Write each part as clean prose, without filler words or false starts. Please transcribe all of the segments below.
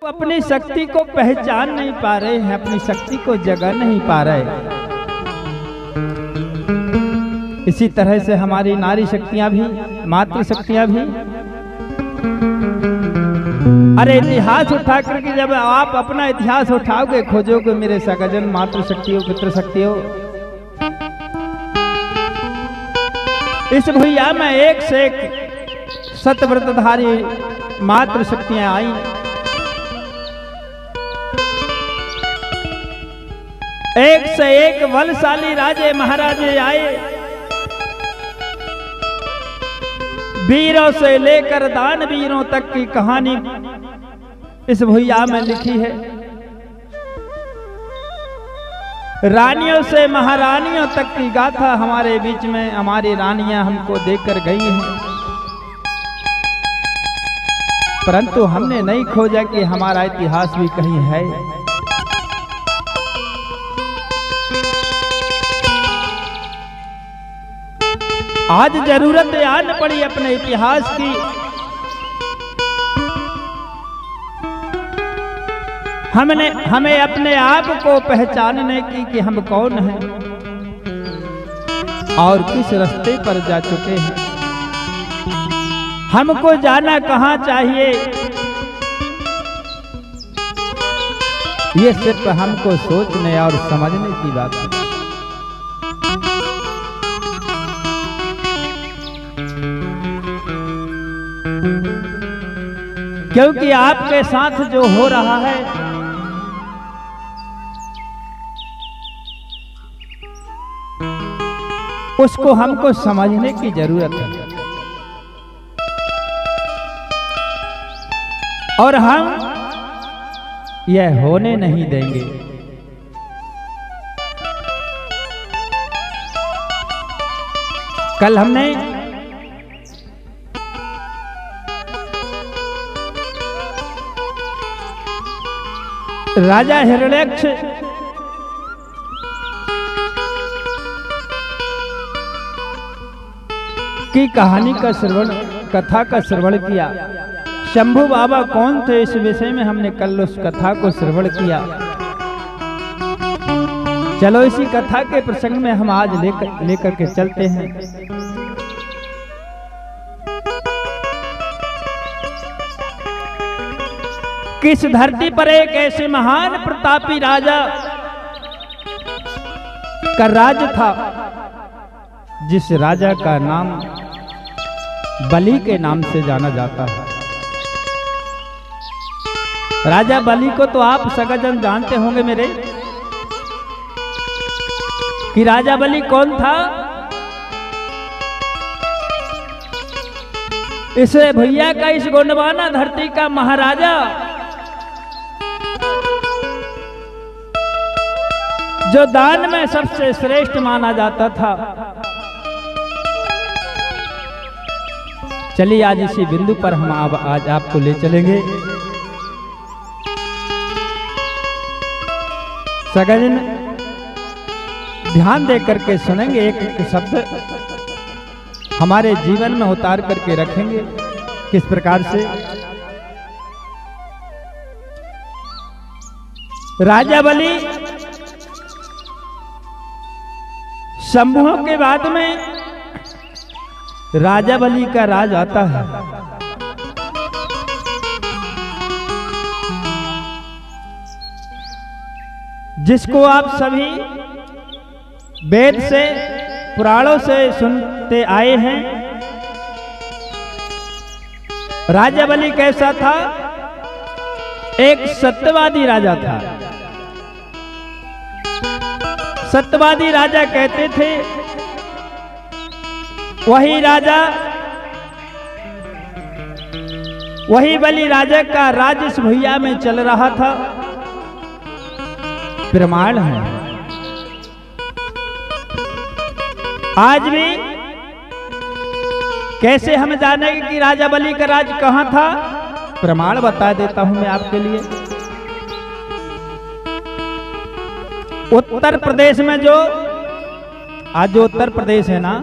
अपनी शक्ति को पहचान नहीं पा रहे हैं, अपनी शक्ति को जगा नहीं पा रहे। इसी तरह से हमारी नारी शक्तियां भी, मातृ शक्तियां भी, अरे इतिहास उठा करके जब आप अपना इतिहास उठाओगे, खोजोगे मेरे सगजन, मातृ शक्तियों, पितृ शक्तियों, इस भैया में एक से एक सतव्रतधारी मातृ शक्तियां आई। एक से एक बलशाली राजे महाराजे आए, वीरों से लेकर दानवीरों तक की कहानी इस भुइया में लिखी है। रानियों से महारानियों तक की गाथा हमारे बीच में हमारी रानियां हमको देकर गई हैं, परंतु हमने नहीं खोजा कि हमारा इतिहास भी कहीं है। आज जरूरत आन पड़ी अपने इतिहास की, हमें अपने आप को पहचानने की कि हम कौन हैं और किस रास्ते पर जा चुके हैं। हमको जाना कहां चाहिए, ये सिर्फ हमको सोचने और समझने की बात है। क्योंकि आपके साथ जो हो रहा है उसको हमको समझने की जरूरत है, और हम यह होने नहीं देंगे। कल हमने राजा हिरण्याक्ष की कहानी का श्रवण, कथा का श्रवण किया। शंभू बाबा कौन थे, इस विषय में हमने कल उस कथा को श्रवण किया। चलो इसी कथा के प्रसंग में हम आज लेकर के चलते हैं। किस धरती पर एक ऐसे महान प्रतापी राजा का राज था, जिस राजा का नाम बलि के नाम से जाना जाता है। राजा बलि को तो आप सगजन जानते होंगे मेरे, कि राजा बलि कौन था। इस भैया का, इस गोंडवाना धरती का महाराजा, जो दान में सबसे श्रेष्ठ माना जाता था। चलिए आज इसी बिंदु पर हम आज आपको ले चलेंगे। सगजन ध्यान दे करके सुनेंगे, एक एक शब्द हमारे जीवन में उतार करके रखेंगे। किस प्रकार से राजा बलि शंभुओं के बाद में राजा बलि का राज आता है। जिसको आप सभी वेद से, पुराणों से सुनते आए हैं। राजा बलि कैसा था? एक सत्यवादी राजा था। सत्यवादी राजा कहते थे, वही राजा, वही बलि राजा का राज इस भुइया में चल रहा था। प्रमाण है आज भी। कैसे हम जानेंगे कि राजा बलि का राज कहां था? प्रमाण बता देता हूं मैं आपके लिए। उत्तर प्रदेश में जो आज जो उत्तर प्रदेश है ना,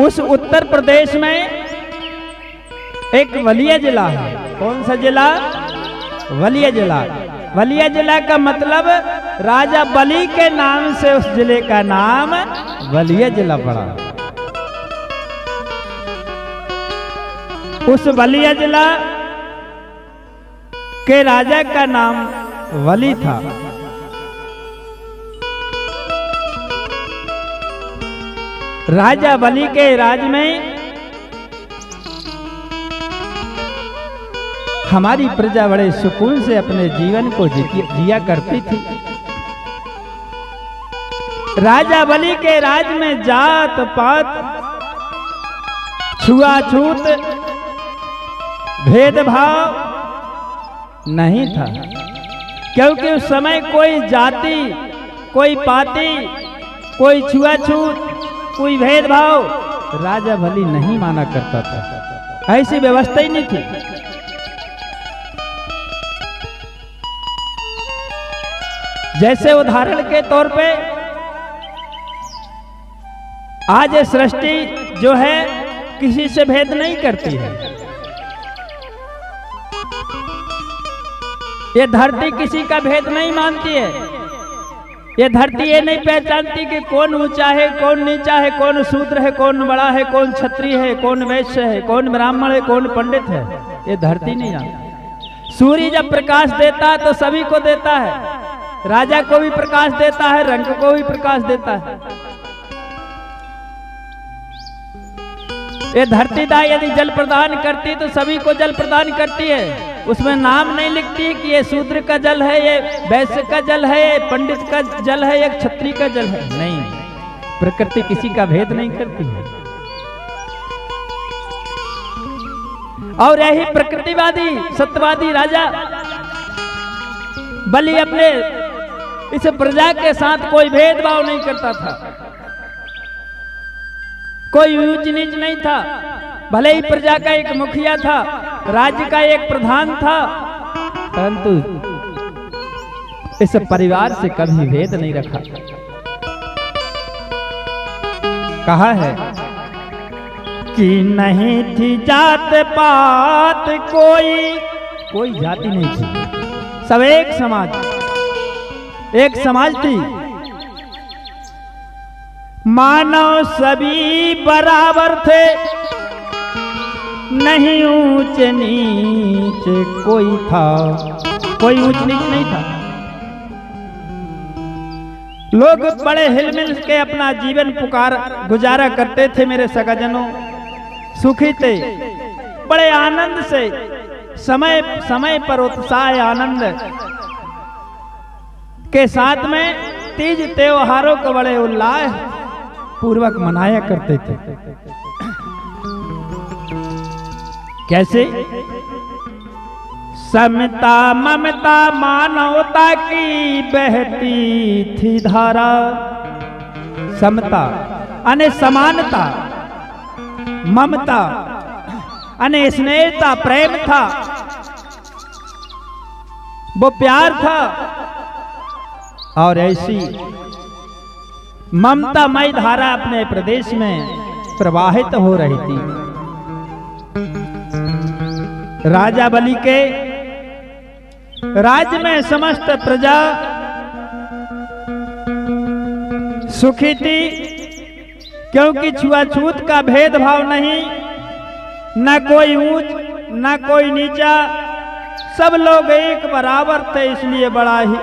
उस उत्तर प्रदेश में एक बलिया जिला है। कौन सा जिला? बलिया जिला। बलिया जिला का मतलब राजा बलि के नाम से उस जिले का नाम बलिया जिला पड़ा। उस बलिया जिला के राजा का नाम बलि था। राजा बलि के राज में हमारी प्रजा बड़े सुकून से अपने जीवन को जिया करती थी। राजा बलि के राज में जात पात, छुआछूत, भेदभाव नहीं था, क्योंकि उस समय कोई जाति, कोई पाति, कोई छुआछूत, कोई भेदभाव राजा बलि नहीं माना करता था। ऐसी व्यवस्था ही नहीं थी। जैसे उदाहरण के तौर पे आज ये सृष्टि जो है किसी से भेद नहीं करती है। ये धरती किसी का भेद नहीं मानती है। ये धरती ये नहीं पहचानती कि कौन ऊंचा है, कौन नीचा है, कौन शूद्र है, कौन बड़ा है, कौन क्षत्रिय है, कौन वैश्य है, कौन ब्राह्मण है, कौन पंडित है। ये धरती नहीं जानती। सूर्य जब प्रकाश देता है तो सभी को देता है। राजा को भी प्रकाश देता है, रंग को भी प्रकाश देता है। ये धरती दा यदि जल प्रदान करती तो सभी को जल प्रदान करती है। उसमें नाम नहीं लिखती कि ये शूद्र का जल है, ये वैश्य का जल है, ये पंडित का जल है, ये क्षत्रिय का जल है। नहीं, प्रकृति किसी का भेद नहीं करती है। और यही प्रकृतिवादी सत्यवादी राजा बलि अपने इस प्रजा के साथ कोई भेदभाव नहीं करता था। कोई ऊंच नीच नहीं था। भले ही प्रजा का एक मुखिया था, राज्य का एक प्रधान था, परंतु इस परिवार से कभी भेद नहीं रखा। कहा है कि नहीं थी जात पात, कोई जाति नहीं थी, सब एक समाज, एक समाज थी। मानव सभी बराबर थे, नहीं ऊंच नीच कोई था, कोई ऊंच नीच नहीं था। लोग बड़े हिलमिल के अपना जीवन गुजारा करते थे। मेरे सगाजनों सुखी थे, बड़े आनंद से, समय समय पर उत्साह आनंद के साथ में तीज त्योहारों को बड़े उल्लास पूर्वक मनाया करते थे। कैसे? समता ममता मानवता की बहती थी धारा। समता अने समानता, ममता अने स्नेहता, प्रेम था, वो प्यार था। और ऐसी ममतामय धारा अपने प्रदेश में प्रवाहित हो रही थी। राजा बलि के राज्य में समस्त प्रजा सुखी थी, क्योंकि छुआछूत का भेदभाव नहीं, न कोई ऊंच न कोई नीचा, सब लोग एक बराबर थे। इसलिए बड़ा ही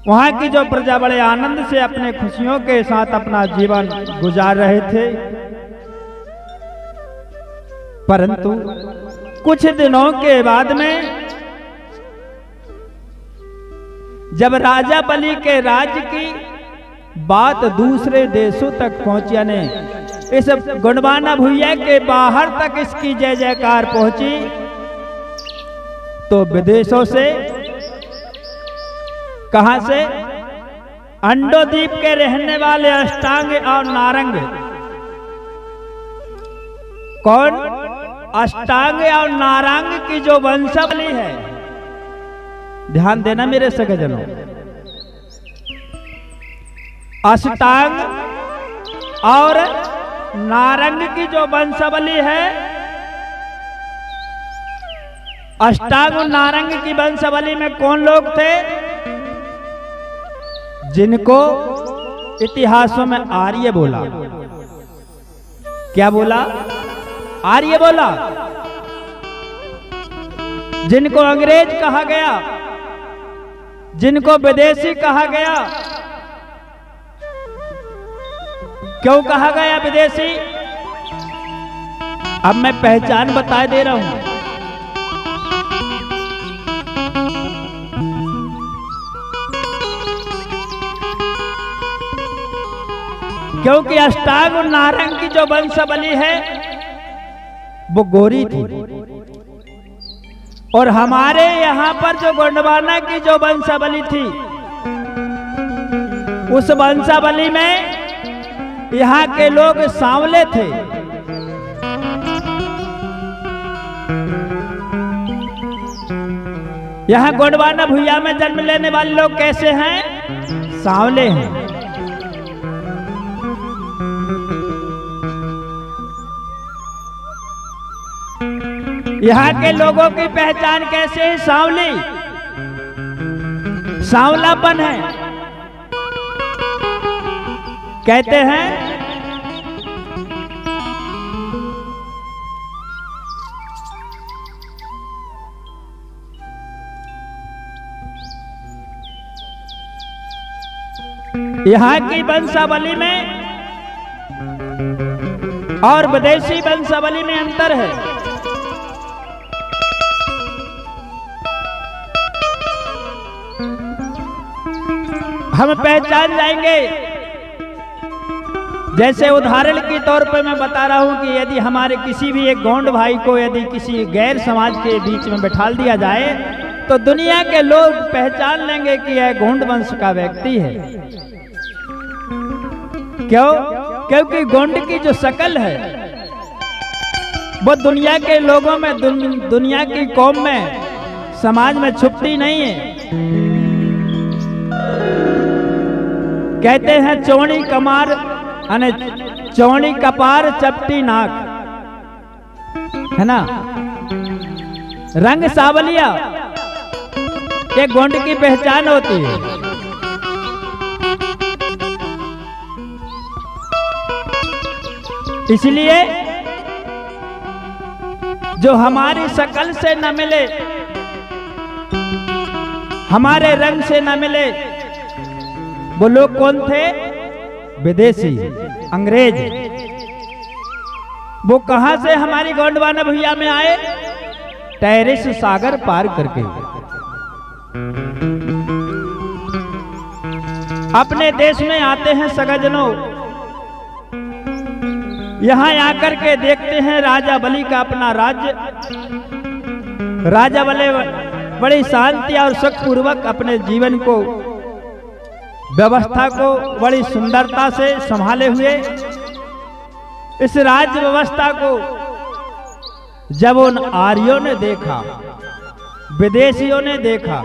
वहां की जो प्रजा बड़े आनंद से अपने खुशियों के साथ अपना जीवन गुजार रहे थे। परंतु कुछ दिनों के बाद में जब राजा बलि के राज्य की बात दूसरे देशों तक पहुंची, यानी इस गुणवाना भुइया के बाहर तक इसकी जय जयकार पहुंची, तो विदेशों से, कहां से? अंडोद्वीप के रहने वाले अष्टांग और नारंग। कौन? अष्टांग और नारंग की जो वंशावली है, ध्यान देना मेरे सगजनों, अष्टांग और नारंग की जो वंशावली है, अष्टागुण नारंग की वंशावली में कौन लोग थे जिनको इतिहासों में आर्य बोला? क्या बोला? आर्य बोला। जिनको अंग्रेज कहा गया, जिनको विदेशी कहा गया। क्यों कहा गया विदेशी? अब मैं पहचान बता दे रहा हूं। क्योंकि अष्टागुण नारंग की जो वंशावली है वो गोरी थी, और हमारे यहां पर जो गोंडवाना की जो वंशावली थी, उस वंशावली में यहाँ के लोग सांवले थे। यहाँ गोंडवाना भुइया में जन्म लेने वाले लोग कैसे हैं? सांवले हैं। यहाँ के लोगों की पहचान कैसे है? सांवली, सांवलापन है। कहते हैं यहाँ की वंशावली में और विदेशी वंशावली में अंतर है। हम पहचान जाएंगे। जैसे उदाहरण के तौर पर मैं बता रहा हूं कि यदि हमारे किसी भी एक गोंड भाई को यदि किसी गैर समाज के बीच में बैठाल दिया जाए तो दुनिया के लोग पहचान लेंगे कि यह गोंड वंश का व्यक्ति है। क्यों? क्योंकि गोंड की जो शकल है वो दुनिया के लोगों में, दुनिया की कौम में, समाज में छुपती नहीं है। कहते हैं चौड़ी कमार अने चौड़ी कपार चपटी नाक, है ना। रंग सावलिया ये गोंड की पहचान होती है। इसलिए जो हमारी शक्ल से न मिले, हमारे रंग से न मिले, वो लोग कौन थे? विदेशी, अंग्रेज। वो कहां से हमारी गोंडवाना भुइया में आए? टेरिस सागर पार करके। अपने देश में आते हैं सगजनों, यहां आकर के देखते हैं राजा बलि का अपना राज्य। राजा बलि बड़ी शांति और सुखपूर्वक अपने जीवन को, व्यवस्था को बड़ी सुंदरता से संभाले हुए। इस राज्य व्यवस्था को जब उन आर्यों ने देखा, विदेशियों ने देखा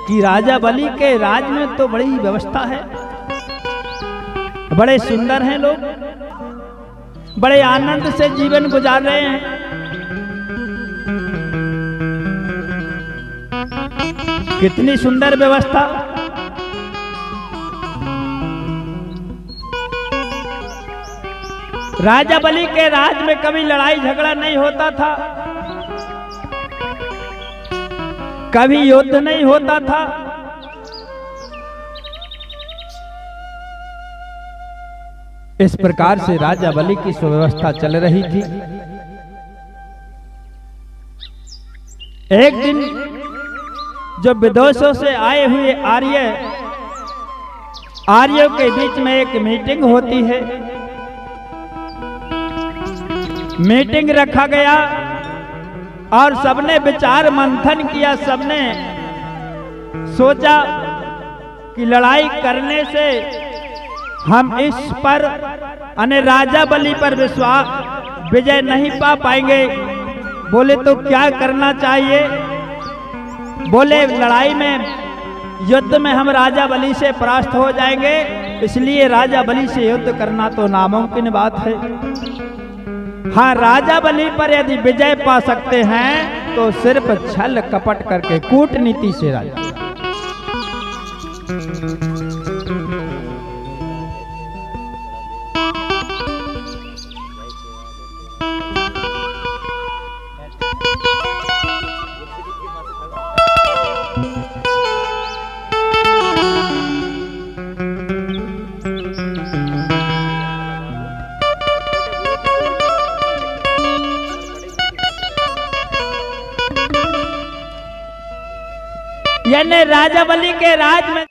कि राजा बलि के राज में तो बड़ी व्यवस्था है, बड़े सुंदर हैं लोग, बड़े आनंद से जीवन गुजार रहे हैं, कितनी सुंदर व्यवस्था। राजा बलि के राज में कभी लड़ाई झगड़ा नहीं होता था, कभी युद्ध नहीं होता था। इस प्रकार से राजा बलि की सुव्यवस्था चल रही थी। एक दिन जो विदेशों से आए हुए आर्यों के बीच में एक मीटिंग होती है। मीटिंग रखा गया और सबने विचार मंथन किया। सबने सोचा कि लड़ाई करने से हम इस पर राजा बलि पर विजय नहीं पा पाएंगे। बोले तो क्या करना चाहिए? बोले लड़ाई में, युद्ध में हम राजा बलि से परास्त हो जाएंगे, इसलिए राजा बलि से युद्ध करना तो नामुमकिन बात है। हाँ, राजा बलि पर यदि विजय पा सकते हैं तो सिर्फ छल कपट करके कूटनीति से राजा। यानी राजा बलि के राज में